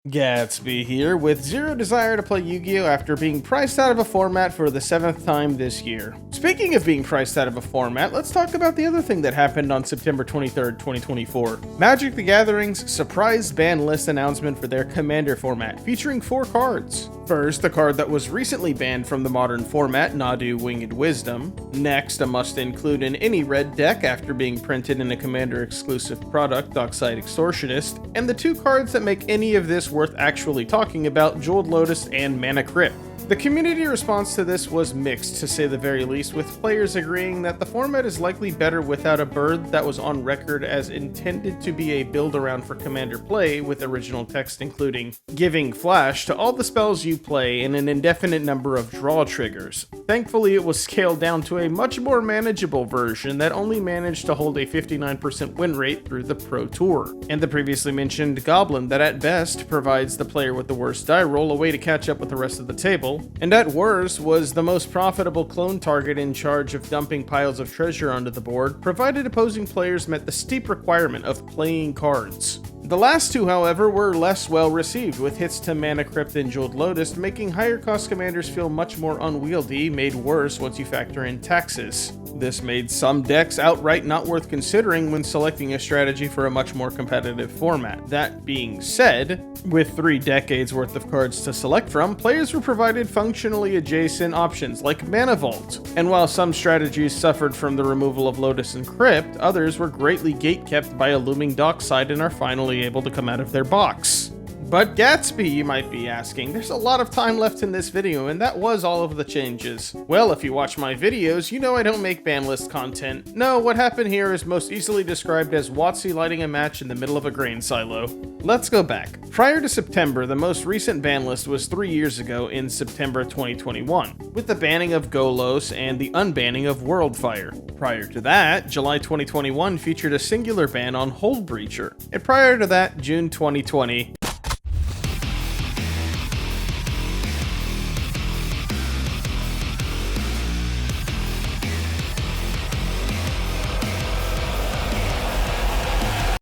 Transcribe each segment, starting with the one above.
Gatsby here, with zero desire to play Yu-Gi-Oh! After being priced out of a format for the 7th time this year. Speaking of being priced out of a format, let's talk about the other thing that happened on September 23rd, 2024. Magic the Gathering's surprise ban list announcement for their Commander format, featuring 4 cards. First, the card that was recently banned from the modern format, Nadu Winged Wisdom. Next, a must-include in any red deck after being printed in a Commander-exclusive product, Dockside Extortionist. And the 2 cards that make any of this worth actually talking about, Jeweled Lotus and Mana Crypt. The community response to this was mixed, to say the very least, with players agreeing that the format is likely better without a bird that was on record as intended to be a build-around for Commander play, with original text including giving flash to all the spells you play and an indefinite number of draw triggers. Thankfully, it was scaled down to a much more manageable version that only managed to hold a 59% win rate through the Pro Tour. And the previously mentioned Goblin that at best provides the player with the worst die roll a way to catch up with the rest of the table, and at worst was the most profitable clone target in charge of dumping piles of treasure onto the board, provided opposing players met the steep requirement of playing cards. The last 2, however, were less well received, with hits to Mana Crypt and Jeweled Lotus making higher cost commanders feel much more unwieldy, made worse once you factor in taxes. This made some decks outright not worth considering when selecting a strategy for a much more competitive format. That being said, with 3 decades worth of cards to select from, players were provided functionally adjacent options like Mana Vault. And while some strategies suffered from the removal of Lotus and Crypt, others were greatly gatekept by a looming Dockside and are finally able to come out of their box. But Gatsby, you might be asking, there's a lot of time left in this video, and that was all of the changes. Well, if you watch my videos, you know I don't make ban list content. No, what happened here is most easily described as WotC lighting a match in the middle of a grain silo. Let's go back. Prior to September, the most recent ban list was 3 years ago in September 2021, with the banning of Golos and the unbanning of Worldfire. Prior to that, July 2021 featured a singular ban on Hold Breacher. And prior to that, June 2020,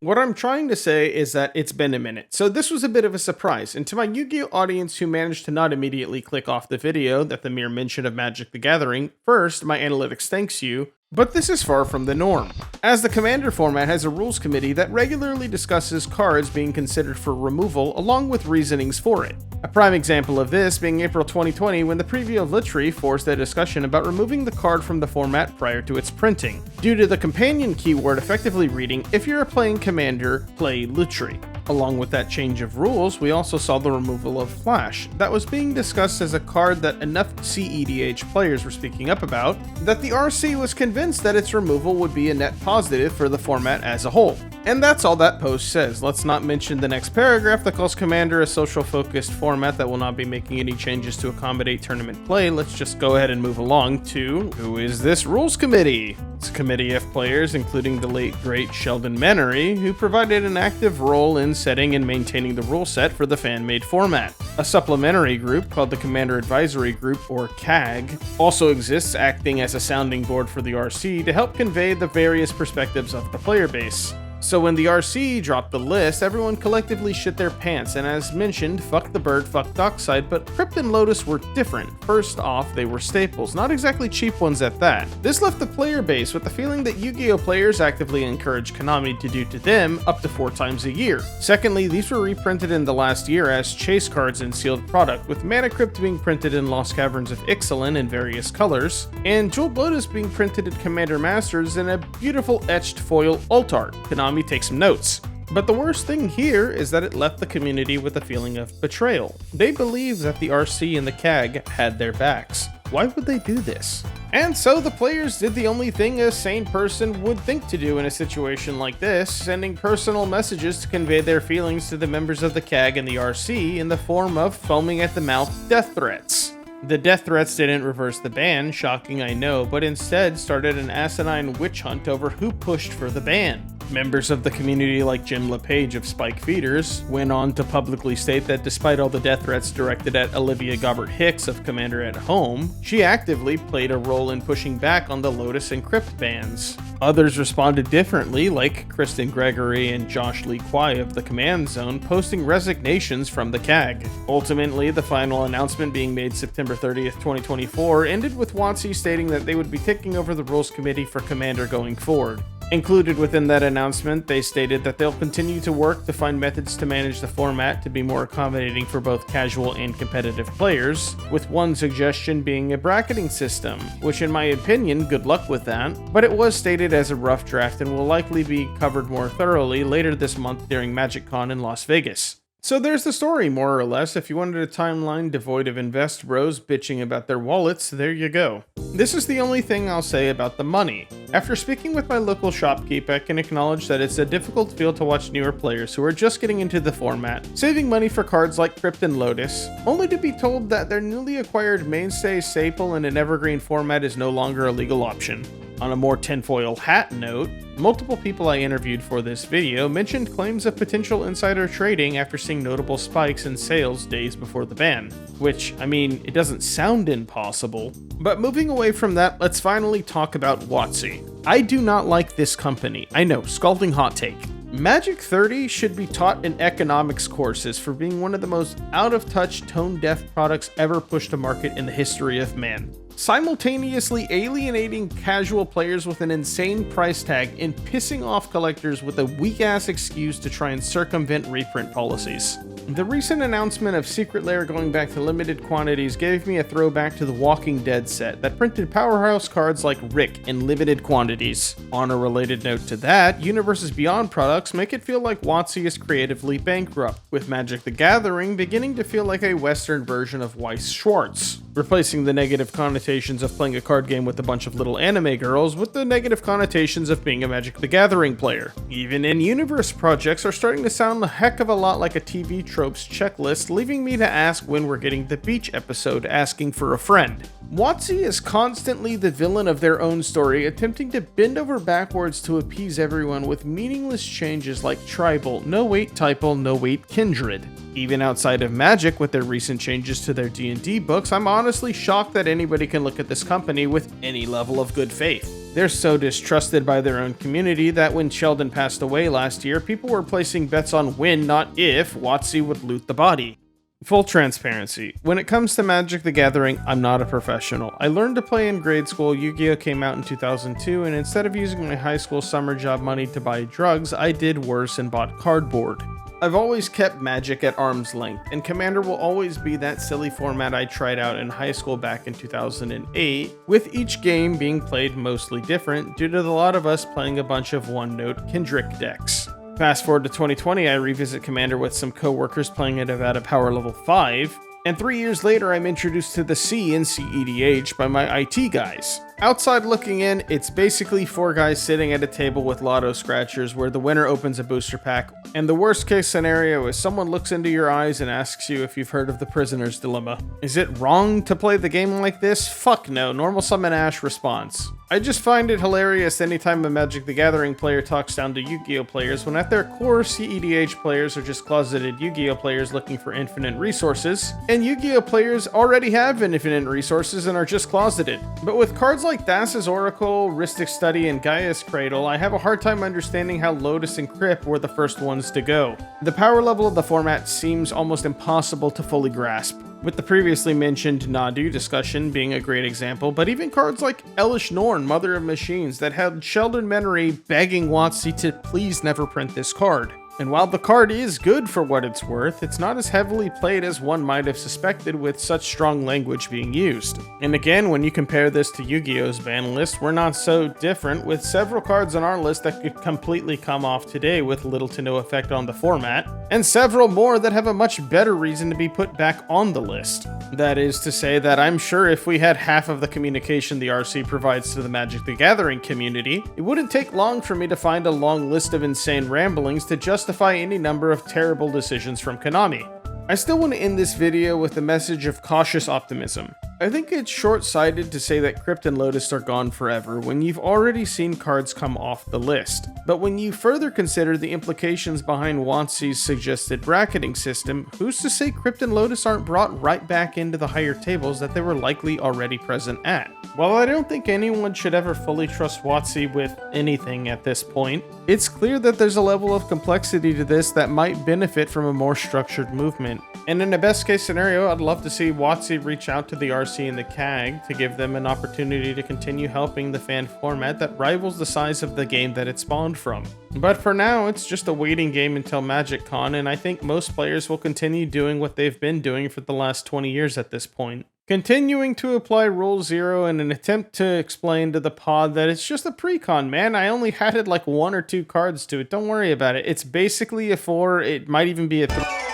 what I'm trying to say is that it's been a minute, so this was a bit of a surprise, and to my Yu-Gi-Oh! Audience who managed to not immediately click off the video at the mere mention of Magic the Gathering, first, my analytics thanks you, but this is far from the norm, as the Commander format has a rules committee that regularly discusses cards being considered for removal along with reasonings for it. A prime example of this being April 2020 when the preview of Lutri forced a discussion about removing the card from the format prior to its printing, due to the companion keyword effectively reading, "If you're playing Commander, play Lutri." Along with that change of rules, we also saw the removal of Flash, that was being discussed as a card that enough EDH players were speaking up about, that the RC was convinced that its removal would be a net positive for the format as a whole. And that's all that post says. Let's not mention the next paragraph that calls Commander a social-focused format that will not be making any changes to accommodate tournament play. Let's just go ahead and move along to, who is this rules committee? It's a committee of players, including the late great Sheldon Menery, who provided an active role in setting and maintaining the rule set for the fan-made format. A supplementary group called the Commander Advisory Group, or CAG, also exists, acting as a sounding board for the RC to help convey the various perspectives of the player base. So when the RC dropped the list, everyone collectively shit their pants, and as mentioned, fuck the bird, fuck Dockside, but Crypt and Lotus were different. First off, they were staples, not exactly cheap ones at that. This left the player base with the feeling that Yu-Gi-Oh! Players actively encourage Konami to do to them up to 4 times a year. Secondly, these were reprinted in the last year as chase cards in sealed product, with Mana Crypt being printed in Lost Caverns of Ixalan in various colors, and Jeweled Lotus being printed at Commander Masters in a beautiful etched foil alt art. Konami take some notes. But the worst thing here is that it left the community with a feeling of betrayal. They believed that the RC and the CAG had their backs. Why would they do this? And so the players did the only thing a sane person would think to do in a situation like this, sending personal messages to convey their feelings to the members of the CAG and the RC in the form of foaming at the mouth death threats. The death threats didn't reverse the ban, shocking I know, but instead started an asinine witch hunt over who pushed for the ban. Members of the community like Jim LePage of Spike Feeders went on to publicly state that despite all the death threats directed at Olivia Gobbert Hicks of Commander at Home, she actively played a role in pushing back on the Lotus and Crypt bans. Others responded differently, like Kristen Gregory and Josh Lee Kwai of the Command Zone, posting resignations from the CAG. Ultimately, the final announcement being made September 30th, 2024, ended with WotC stating that they would be taking over the Rules Committee for Commander going forward. Included within that announcement, they stated that they'll continue to work to find methods to manage the format to be more accommodating for both casual and competitive players, with one suggestion being a bracketing system, which in my opinion, good luck with that, but it was stated as a rough draft and will likely be covered more thoroughly later this month during MagicCon in Las Vegas. So there's the story, more or less. If you wanted a timeline devoid of invest bros bitching about their wallets, there you go. This is the only thing I'll say about the money. After speaking with my local shopkeep, I can acknowledge that it's a difficult field to watch newer players who are just getting into the format, saving money for cards like Crypt and Lotus, only to be told that their newly acquired mainstay staple in an evergreen format is no longer a legal option. On a more tinfoil hat note, multiple people I interviewed for this video mentioned claims of potential insider trading after seeing notable spikes in sales days before the ban. Which, I mean, it doesn't sound impossible. But moving away from that, let's finally talk about WotC. I do not like this company. I know, scalding hot take. Magic 30 should be taught in economics courses for being one of the most out-of-touch, tone-deaf products ever pushed to market in the history of man. Simultaneously alienating casual players with an insane price tag and pissing off collectors with a weak-ass excuse to try and circumvent reprint policies. The recent announcement of Secret Lair going back to limited quantities gave me a throwback to the Walking Dead set that printed powerhouse cards like Rick in limited quantities. On a related note to that, Universes Beyond products make it feel like WotC is creatively bankrupt, with Magic the Gathering beginning to feel like a Western version of Weiss Schwarz, replacing the negative connotations of playing a card game with a bunch of little anime girls with the negative connotations of being a Magic the Gathering player. Even in-universe projects are starting to sound a heck of a lot like a TV tropes checklist, leaving me to ask when we're getting the beach episode asking for a friend. WotC is constantly the villain of their own story, attempting to bend over backwards to appease everyone with meaningless changes like tribal, no wait typal, no wait kindred. Even outside of Magic, with their recent changes to their D&D books, I'm honestly shocked that anybody can look at this company with any level of good faith. They're so distrusted by their own community that when Sheldon passed away last year, people were placing bets on when, not if, WotC would loot the body. Full transparency. When it comes to Magic the Gathering, I'm not a professional. I learned to play in grade school, Yu-Gi-Oh! Came out in 2002, and instead of using my high school summer job money to buy drugs, I did worse and bought cardboard. I've always kept Magic at arm's length, and Commander will always be that silly format I tried out in high school back in 2008, with each game being played mostly different due to a lot of us playing a bunch of one-note Kendrick decks. Fast forward to 2020, I revisit Commander with some coworkers playing it about a power level 5, and 3 years later I'm introduced to the C in EDH by my IT guys. Outside looking in, it's basically 4 guys sitting at a table with lotto scratchers where the winner opens a booster pack, and the worst case scenario is someone looks into your eyes and asks you if you've heard of the Prisoner's Dilemma. Is it wrong to play the game like this? Fuck no, normal summon Ash response. I just find it hilarious anytime a Magic the Gathering player talks down to Yu-Gi-Oh players when at their core CEDH players are just closeted Yu-Gi-Oh players looking for infinite resources, and Yu-Gi-Oh players already have infinite resources and are just closeted. But with cards like Thassa's Oracle, Rhystic Study, and Gaia's Cradle, I have a hard time understanding how Lotus and Crypt were the first ones to go. The power level of the format seems almost impossible to fully grasp, with the previously mentioned Nadu discussion being a great example, but even cards like Elish Norn, Mother of Machines, that had Sheldon Menery begging WotC to please never print this card. And while the card is good for what it's worth, it's not as heavily played as one might have suspected with such strong language being used. And again, when you compare this to Yu-Gi-Oh's ban list, we're not so different, with several cards on our list that could completely come off today with little to no effect on the format, and several more that have a much better reason to be put back on the list. That is to say that I'm sure if we had half of the communication the RC provides to the Magic the Gathering community, it wouldn't take long for me to find a long list of insane ramblings to justify any number of terrible decisions from Konami. I still want to end this video with a message of cautious optimism. I think it's short-sighted to say that Crypt and Lotus are gone forever when you've already seen cards come off the list. But when you further consider the implications behind WotC's suggested bracketing system, who's to say Crypt and Lotus aren't brought right back into the higher tables that they were likely already present at? While I don't think anyone should ever fully trust WotC with anything at this point, it's clear that there's a level of complexity to this that might benefit from a more structured movement. And in a best case scenario, I'd love to see WotC reach out to the RC and the CAG to give them an opportunity to continue helping the fan format that rivals the size of the game that it spawned from. But for now, it's just a waiting game until MagicCon, and I think most players will continue doing what they've been doing for the last 20 years at this point. Continuing to apply Rule 0 in an attempt to explain to the pod that it's just a pre-con, man. I only added like 1 or 2 cards to it. Don't worry about it. It's basically a 4. It might even be a 3.